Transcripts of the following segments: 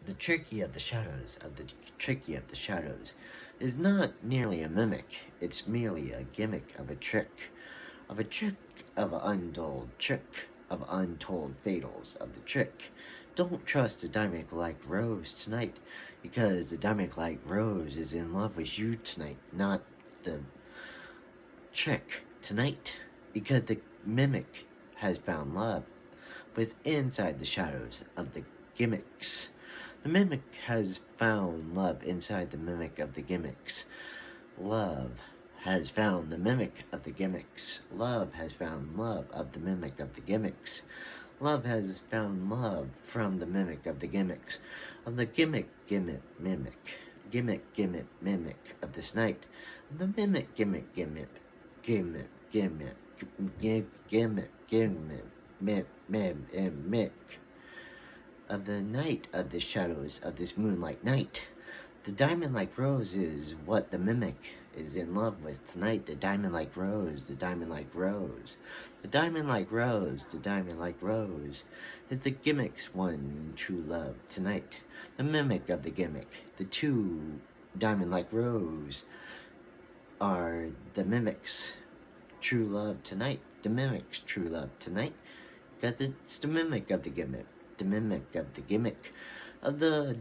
The tricky of the shadows is not nearly a mimic, it's merely a gimmick of a trick, of untold fatals of the trick. Don't trust the diamond like rose tonight, because the diamond like rose is in love with you tonight, not the trick tonight, because the mimic has found love with inside the shadows of the gimmicks. The mimic has found love inside the mimic of the gimmicks. Love has found the mimic of the gimmicks. Love has found love of the mimic of the gimmicks. Love has found love from the mimic of the gimmicks. Of the mimic of this night. The mimic, mimic of the night of the shadows of this moonlight night. The diamond-like rose is what the mimic is in love with tonight. The diamond-like rose, the diamond-like rose. The diamond-like rose, the diamond-like rose is the gimmick's one true love tonight. The mimic of the gimmick, the two diamond-like rose are the mimic's true love tonight. The mimic's true love tonight. It's the mimic of the gimmick. The mimic of the gimmick of the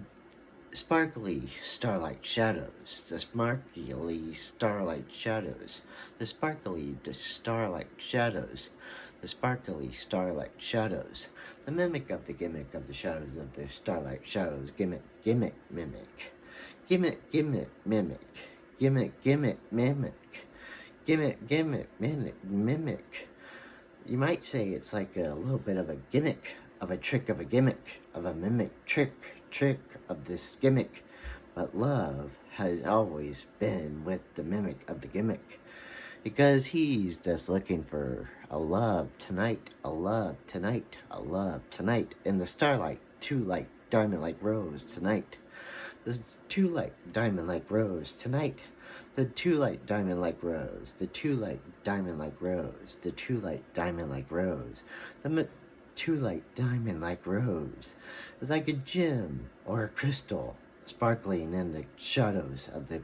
sparkly starlight shadows, the sparkly starlight shadows, the sparkly starlight shadows, the sparkly starlight shadows, the mimic of the gimmick of the shadows of the starlight shadows, mimic, mimic, mimic, mimic, mimic. You might say it's like a little bit of a gimmick, of a trick of a gimmick, of a mimic trick of this gimmick. But love has always been with the mimic of the gimmick, because he's just looking for a love tonight, a love tonight, a love tonight, in the starlight, two light diamond-like rose tonight. The two light diamond-like rose tonight. The two light diamond-like rose, the two light diamond-like rose, the two light diamond-like rose, the two light diamond-like rose is like a gem or a crystal sparkling in the shadows of the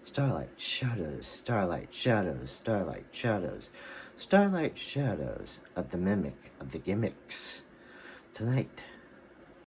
starlight shadows, starlight shadows, starlight shadows, starlight shadows of the mimic of the gimmicks tonight.